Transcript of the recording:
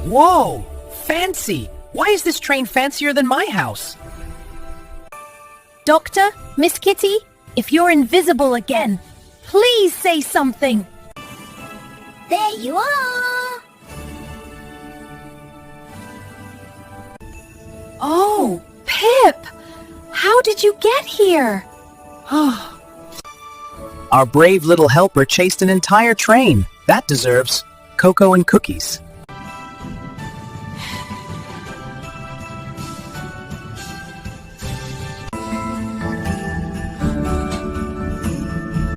Whoa! Fancy! Why is this train fancier than my house? Doctor, Miss Kitty, if you're invisible again, please say something. There you are! Oh, Pip! How did you get here? Our brave little helper chased an entire train. That deserves cocoa and cookies.